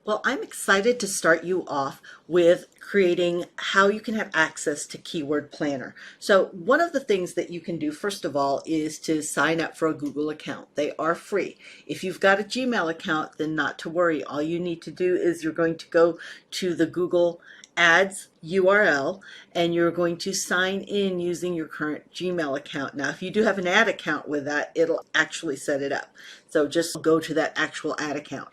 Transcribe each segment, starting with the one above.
Well, I'm excited to start you off with creating how you can have access to Keyword Planner. So one of the things that you can do, first of all, is to sign up for a Google account. They are free. If you've got a Gmail account, then not to worry. All you need to do is you're going to go to the Google Ads URL and you're going to sign in using your current Gmail account. Now, if you do have an ad account with that, it'll actually set it up. So just go to that actual ad account.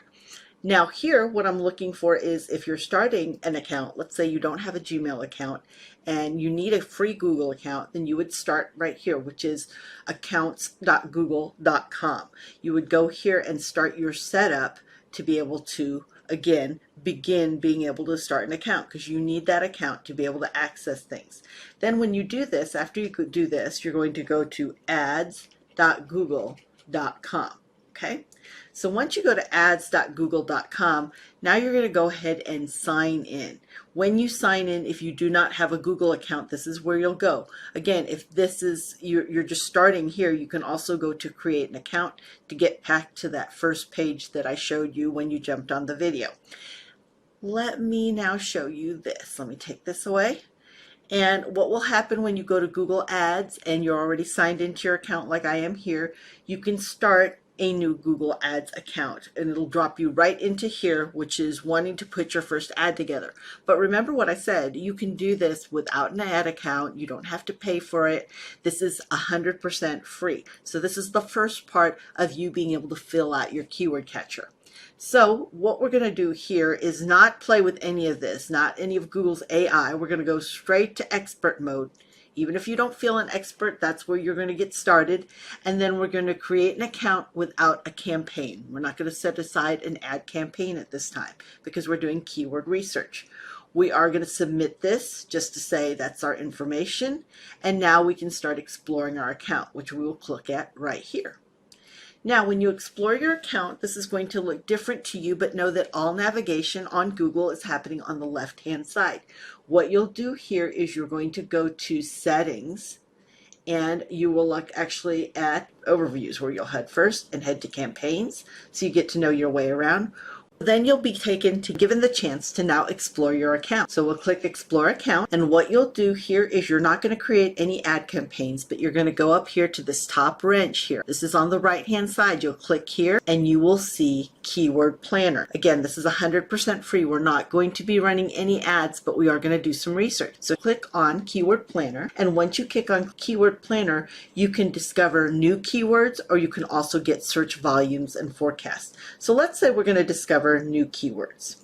Now here, what I'm looking for is if you're starting an account, let's say you don't have a Gmail account and you need a free Google account, then you would start right here, which is accounts.google.com. You would go here and start your setup to be able to, again, begin being able to start an account, because you need that account to be able to access things. Then when you do this, after you do this, you're going to go to ads.google.com. Okay, so once you go to ads.google.com, now you're going to go ahead and sign in. When you sign in, if you do not have a Google account, this is where you'll go. Again, if this is you're just starting here, you can also go to create an account to get back to that first page that I showed you when you jumped on the video. Let me now show you this. Let me take this away. And what will happen when you go to Google Ads and you're already signed into your account like I am here, you can start a new Google Ads account and it'll drop you right into here, which is wanting to put your first ad together. But remember what I said, you can do this without an ad account. You don't have to pay for it. This is 100% free. So this is the first part of you being able to fill out your keyword catcher. So what we're going to do here is not play with any of this, not any of Google's AI. We're going to go straight to expert mode. Even if you don't feel an expert, that's where you're going to get started. And then we're going to create an account without a campaign. We're not going to set aside an ad campaign at this time because we're doing keyword research. We are going to submit this just to say that's our information. And now we can start exploring our account, which we will click at right here. Now, when you explore your account, this is going to look different to you, but know that all navigation on Google is happening on the left-hand side. What you'll do here is you're going to go to Settings, and you will look actually at Overviews, where you'll head first and head to Campaigns, so you get to know your way around. Then you'll be given the chance to now explore your account. So we'll click Explore Account, and what you'll do here is you're not going to create any ad campaigns, but you're going to go up here to this top wrench here. This is on the right hand side. You'll click here and you will see Keyword Planner. Again, this is 100% free. We're not going to be running any ads, but we are going to do some research. So click on Keyword Planner, and once you click on Keyword Planner, you can discover new keywords, or you can also get search volumes and forecasts. So let's say we're going to discover new keywords.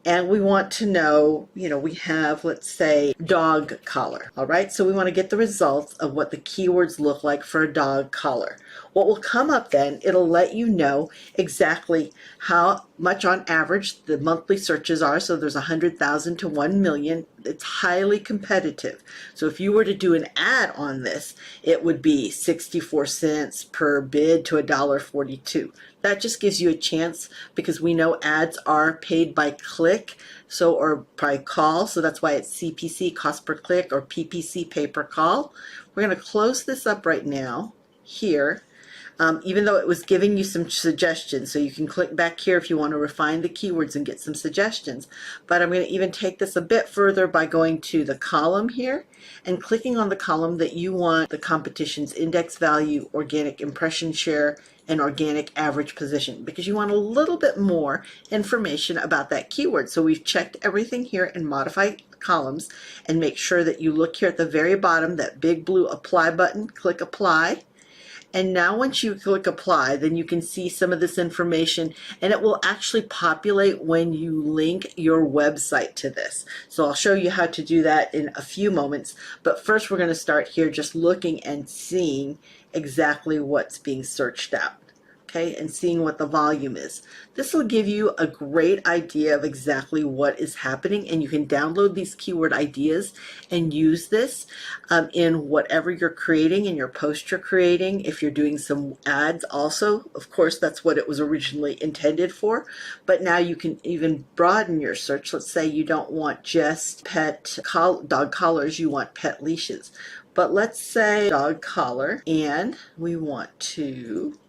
And we want to know, we have, let's say, dog collar. All right, so we want to get the results of what the keywords look like for a dog collar. What will come up then, it'll let you know exactly how much on average the monthly searches are. So there's 100,000 to 1 million. It's highly competitive. So if you were to do an ad on this, it would be 64 cents per bid to $1.42. That just gives you a chance, because we know ads are paid by click, or by call. So that's why it's CPC, cost per click, or PPC, pay per call. We're going to close this up right now here. Even though it was giving you some suggestions, so you can click back here if you want to refine the keywords and get some suggestions. But I'm going to even take this a bit further by going to the column here and clicking on the column that you want the competition's index value, organic impression share, and organic average position, because you want a little bit more information about that keyword. So we've checked everything here and modify columns, and make sure that you look here at the very bottom, that big blue apply button, click apply. And now once you click apply, then you can see some of this information, and it will actually populate when you link your website to this. So I'll show you how to do that in a few moments. But first we're going to start here just looking and seeing exactly what's being searched out. Okay, and seeing what the volume is. This will give you a great idea of exactly what is happening, and you can download these keyword ideas and use this in whatever you're creating, in your post you're creating. If you're doing some ads also, of course, that's what it was originally intended for, but now you can even broaden your search. Let's say you don't want just dog collars, you want pet leashes. But let's say dog collar, and we want to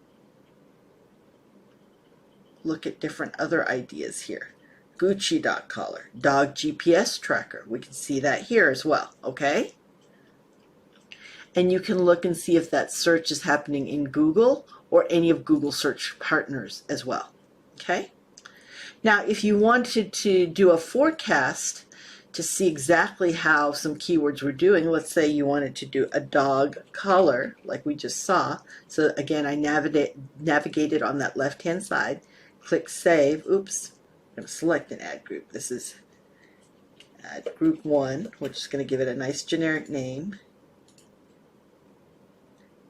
look at different other ideas here. Gucci dog collar, dog GPS tracker. We can see that here as well, okay? And you can look and see if that search is happening in Google or any of Google search partners as well, okay? Now, if you wanted to do a forecast to see exactly how some keywords were doing, let's say you wanted to do a dog collar, like we just saw. So again, I navigated on that left-hand side, click Save. Oops, I'm going to select an ad group. This is ad group 1, which is going to give it a nice generic name.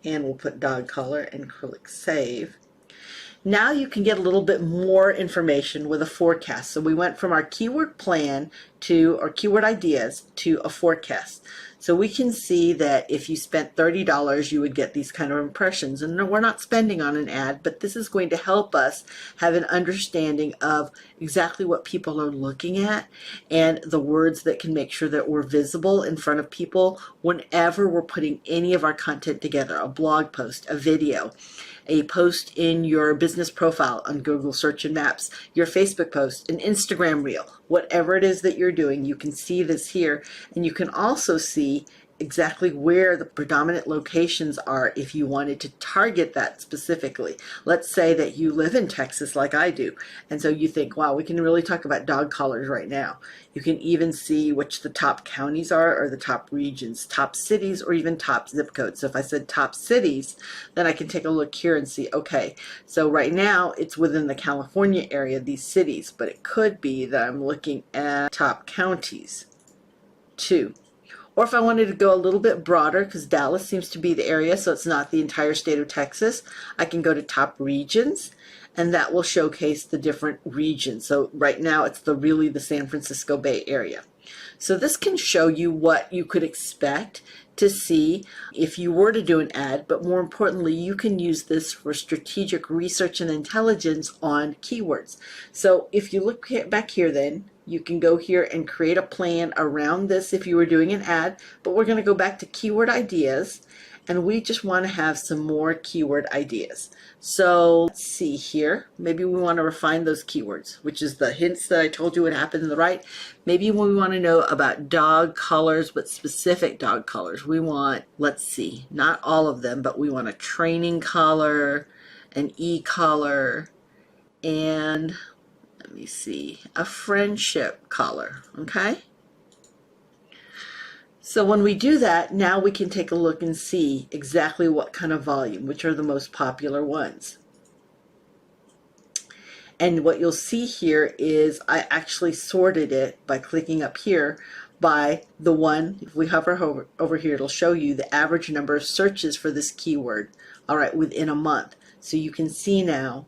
And we'll put dog collar and click Save. Now you can get a little bit more information with a forecast. So we went from our keyword plan to our keyword ideas to a forecast. So we can see that if you spent $30, you would get these kind of impressions. And no, we're not spending on an ad, but this is going to help us have an understanding of exactly what people are looking at and the words that can make sure that we're visible in front of people whenever we're putting any of our content together, a blog post, a video, a post in your business profile on Google Search and Maps, your Facebook post, an Instagram reel, whatever it is that you're doing, you can see this here. And you can also see exactly where the predominant locations are if you wanted to target that specifically. Let's say that you live in Texas like I do, and so you think, wow, we can really talk about dog collars right now. You can even see which the top counties are or the top regions, top cities, or even top zip codes. So if I said top cities, then I can take a look here and see, okay, so right now it's within the California area, these cities, but it could be that I'm looking at top counties too. Or if I wanted to go a little bit broader, because Dallas seems to be the area, so it's not the entire state of Texas, I can go to top regions, and that will showcase the different regions. So right now it's really the San Francisco Bay Area. So this can show you what you could expect to see if you were to do an ad, but more importantly, you can use this for strategic research and intelligence on keywords. So if you look back here then, you can go here and create a plan around this if you were doing an ad, but we're going to go back to keyword ideas, and we just want to have some more keyword ideas. So let's see here, maybe we want to refine those keywords, which is the hints that I told you would happen in the right. Maybe we want to know about dog collars, but specific dog collars. We want, let's see, not all of them, but we want a training collar, an e-collar, and let me see, a friendship collar, okay? So when we do that, now we can take a look and see exactly what kind of volume, which are the most popular ones. And what you'll see here is I actually sorted it by clicking up here by the one, if we hover over here, it'll show you the average number of searches for this keyword, all right, within a month. So you can see now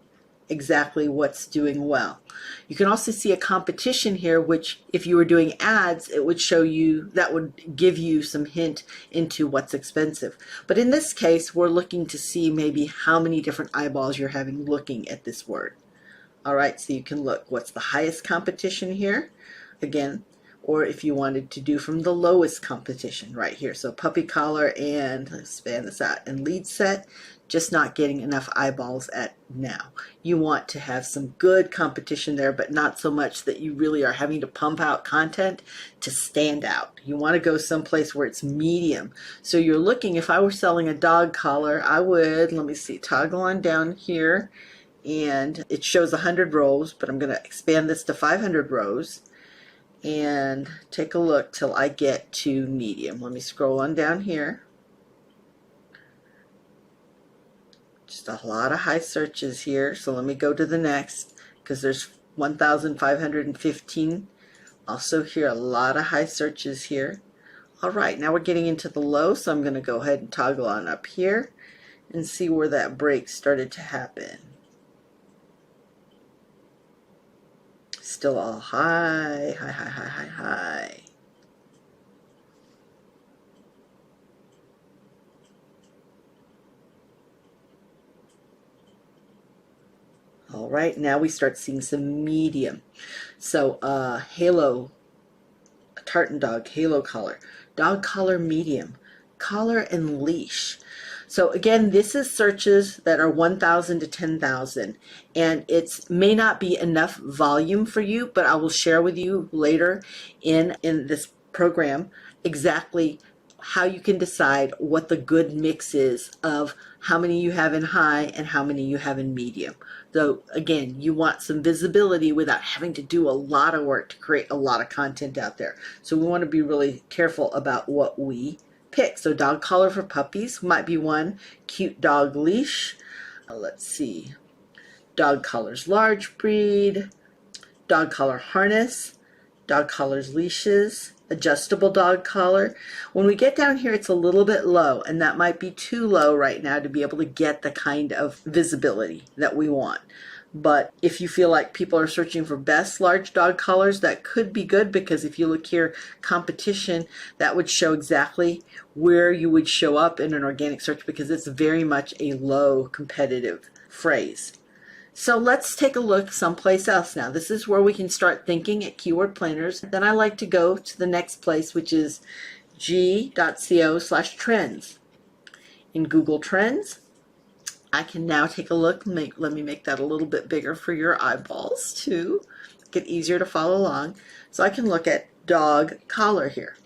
exactly what's doing well. You can also see a competition here, which if you were doing ads, it would show you, that would give you some hint into what's expensive. But in this case, we're looking to see maybe how many different eyeballs you're having looking at this word. All right, so you can look, what's the highest competition here? Again, or if you wanted to do from the lowest competition right here. So puppy collar and, let's expand this out, and lead set, just not getting enough eyeballs at now. You want to have some good competition there, but not so much that you really are having to pump out content to stand out. You want to go someplace where it's medium. So you're looking, if I were selling a dog collar, I would, let me see, toggle on down here, and it shows 100 rows, but I'm going to expand this to 500 rows and take a look till I get to medium. Let me scroll on down here. Just a lot of high searches here, so let me go to the next, because there's 1,515. Also here, a lot of high searches here. All right, now we're getting into the low, so I'm going to go ahead and toggle on up here and see where that break started to happen. Still all high, high, high, high, high, high. All right, now we start seeing some medium. So halo, a tartan dog, halo collar, dog collar medium, collar and leash. So again, this is searches that are 1,000 to 10,000, and it may not be enough volume for you, but I will share with you later in this program exactly how you can decide what the good mix is of how many you have in high and how many you have in medium. So again, you want some visibility without having to do a lot of work to create a lot of content out there. So we want to be really careful about what we pick. So dog collar for puppies might be one. Cute dog leash. Let's see. Dog collars large breed. Dog collar harness. Dog collars leashes. Adjustable dog collar. When we get down here, it's a little bit low, and that might be too low right now to be able to get the kind of visibility that we want. But if you feel like people are searching for best large dog collars, that could be good, because if you look here, competition, that would show exactly where you would show up in an organic search, because it's very much a low competitive phrase. So let's take a look someplace else now. This is where we can start thinking at keyword planners. Then I like to go to the next place, which is g.co/trends. In Google Trends, I can now take a look. Let me make that a little bit bigger for your eyeballs too. Get easier to follow along. So I can look at dog collar here.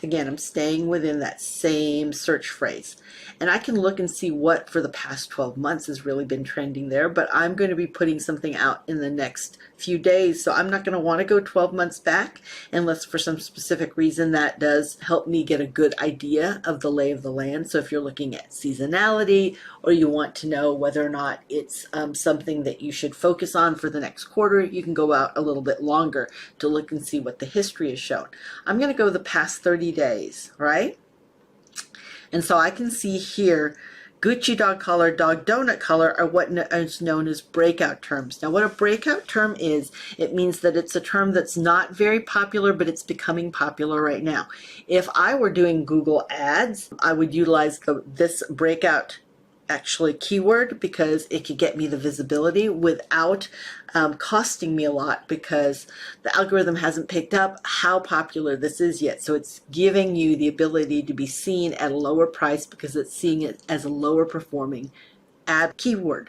Again, I'm staying within that same search phrase. And I can look and see what for the past 12 months has really been trending there, but I'm going to be putting something out in the next few days, so I'm not going to want to go 12 months back unless for some specific reason. That does help me get a good idea of the lay of the land. So if you're looking at seasonality, or you want to know whether or not it's something that you should focus on for the next quarter, you can go out a little bit longer to look and see what the history has shown. I'm going to go the past 30 days, right? And so I can see here, Gucci dog collar, dog donut collar are what is known as breakout terms. Now what a breakout term is, it means that it's a term that's not very popular, but it's becoming popular right now. If I were doing Google ads, I would utilize this breakout keyword, because it could get me the visibility without costing me a lot, because the algorithm hasn't picked up how popular this is yet. So it's giving you the ability to be seen at a lower price because it's seeing it as a lower performing ad keyword.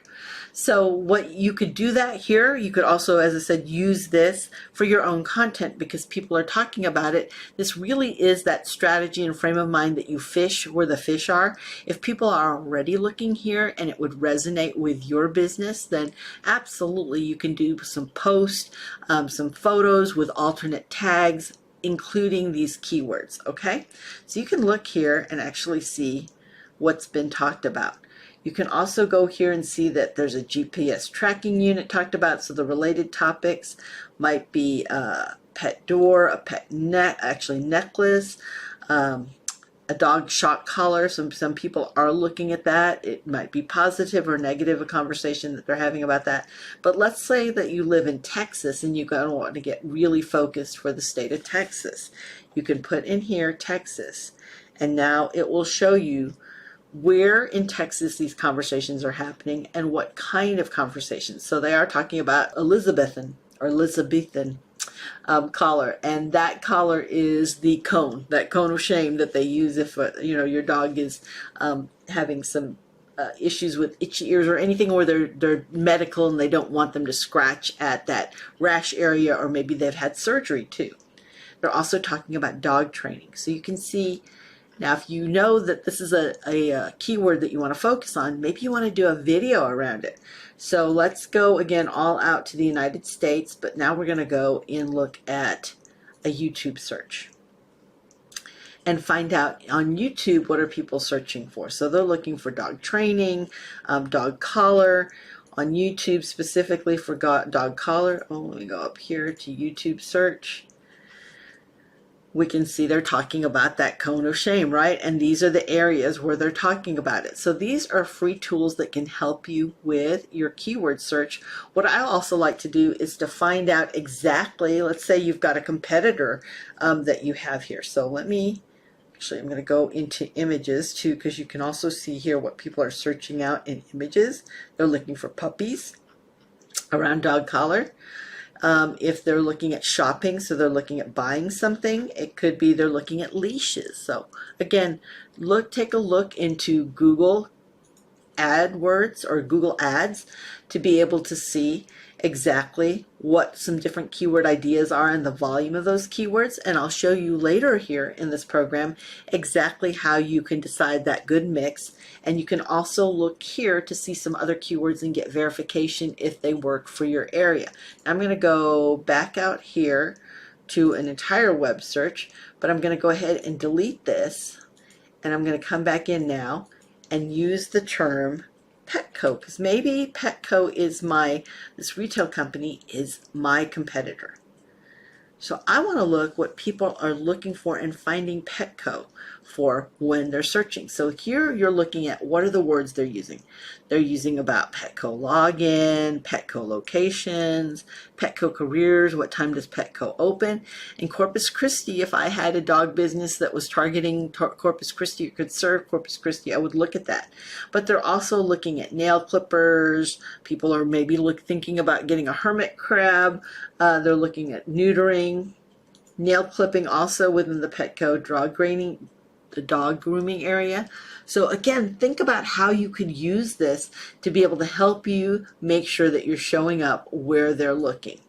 So what you could do that here, you could also, as I said, use this for your own content because people are talking about it. This really is that strategy and frame of mind that you fish where the fish are. If people are already looking here and it would resonate with your business, then absolutely you can do some posts, some photos with alternate tags, including these keywords, okay? So you can look here and actually see what's been talked about. You can also go here and see that there's a GPS tracking unit talked about. So the related topics might be a pet door, a pet necklace, a dog shock collar. Some people are looking at that. It might be positive or negative, a conversation that they're having about that. But let's say that you live in Texas and you're going to want to get really focused for the state of Texas. You can put in here Texas, and now it will show you where in Texas these conversations are happening and what kind of conversations. So they are talking about Elizabethan collar, and that collar is the cone, that cone of shame that they use if your dog is having some issues with itchy ears or anything, or they're medical and they don't want them to scratch at that rash area, or maybe they've had surgery too. They're also talking about dog training. So you can see now, if you know that this is a keyword that you want to focus on, maybe you want to do a video around it. So let's go again all out to the United States, but now we're going to go and look at a YouTube search and find out on YouTube what are people searching for. So they're looking for dog training, dog collar, on YouTube specifically for dog collar. Oh, let me go up here to YouTube search. We can see they're talking about that cone of shame, right? And these are the areas where they're talking about it. So these are free tools that can help you with your keyword search. What I also like to do is to find out exactly, let's say you've got a competitor that you have here. So I'm going to go into images too, because you can also see here what people are searching out in images. They're looking for puppies around dog collar. If they're looking at shopping, so they're looking at buying something, it could be they're looking at leashes. So again, take a look into Google AdWords or Google Ads to be able to see exactly what some different keyword ideas are and the volume of those keywords. And I'll show you later here in this program exactly how you can decide that good mix. And you can also look here to see some other keywords and get verification if they work for your area. Now I'm going to go back out here to an entire web search, but I'm going to go ahead and delete this, and I'm going to come back in now and use the term Petco, because maybe Petco is this retail company is my competitor. So I want to look what people are looking for and finding Petco for when they're searching. So here you're looking at what are the words they're using. They're using about Petco login, Petco locations, Petco careers, what time does Petco open. In Corpus Christi, if I had a dog business that was targeting Corpus Christi or could serve Corpus Christi, I would look at that. But they're also looking at nail clippers. People are maybe thinking about getting a hermit crab. They're looking at neutering, nail clipping also within the Petco the dog grooming area. So again, think about how you could use this to be able to help you make sure that you're showing up where they're looking.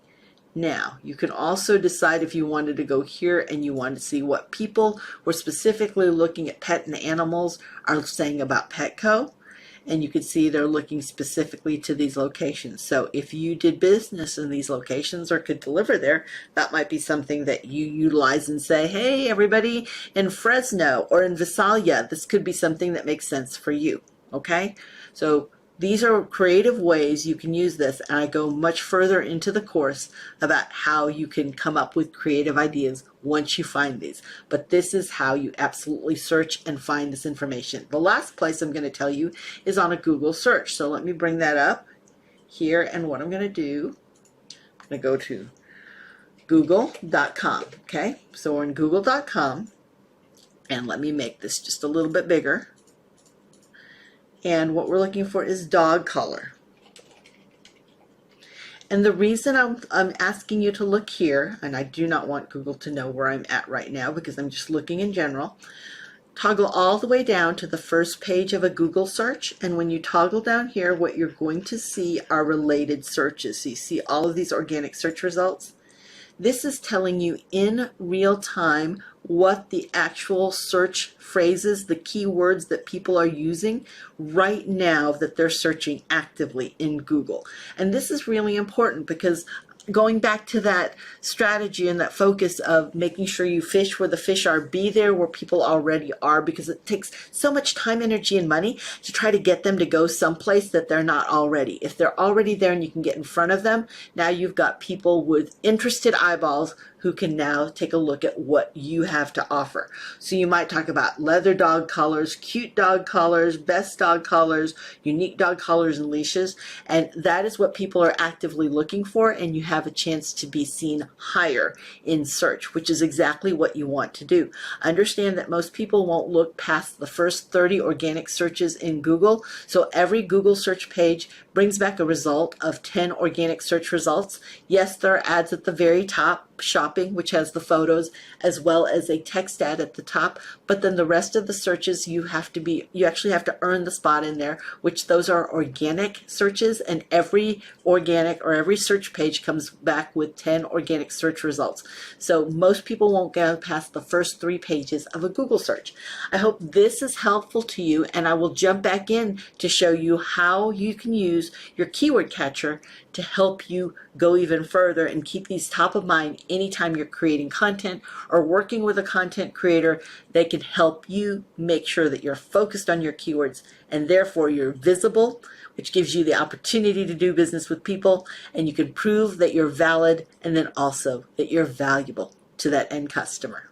Now, you can also decide if you wanted to go here and you want to see what people who are specifically looking at pet and animals are saying about Petco. And you can see they're looking specifically to these locations. So if you did business in these locations or could deliver there, that might be something that you utilize and say, hey, everybody in Fresno or in Visalia, this could be something that makes sense for you. Okay? So these are creative ways you can use this, and I go much further into the course about how you can come up with creative ideas once you find these. But this is how you absolutely search and find this information. The last place I'm going to tell you is on a Google search. So let me bring that up here, and what I'm going to do, I'm going to go to google.com. Okay, so we're in google.com, and let me make this just a little bit bigger. And what we're looking for is dog color. And the reason I'm asking you to look here, and I do not want Google to know where I'm at right now because I'm just looking in general, toggle all the way down to the first page of a Google search. And when you toggle down here, what you're going to see are related searches. So you see all of these organic search results. This is telling you in real time what the actual search phrases, the keywords that people are using right now that they're searching actively in Google. And this is really important because going back to that strategy and that focus of making sure you fish where the fish are, be there where people already are, because it takes so much time, energy, and money to try to get them to go someplace that they're not already. If they're already there and you can get in front of them, now you've got people with interested eyeballs who can now take a look at what you have to offer. So you might talk about leather dog collars, cute dog collars, best dog collars, unique dog collars and leashes, and that is what people are actively looking for, and you have a chance to be seen higher in search, which is exactly what you want to do. Understand that most people won't look past the first 30 organic searches in Google, so every Google search page brings back a result of 10 organic search results. Yes, there are ads at the very top, shopping, which has the photos, as well as a text ad at the top, but then the rest of the searches you actually have to earn the spot in there, which those are organic searches, and every organic or every search page comes back with 10 organic search results. So most people won't go past the first 3 pages of a Google search. I hope this is helpful to you, and I will jump back in to show you how you can use your keyword catcher to help you go even further and keep these top of mind anytime you're creating content or working with a content creator. They can help you make sure that you're focused on your keywords and therefore you're visible, which gives you the opportunity to do business with people, and you can prove that you're valid and then also that you're valuable to that end customer.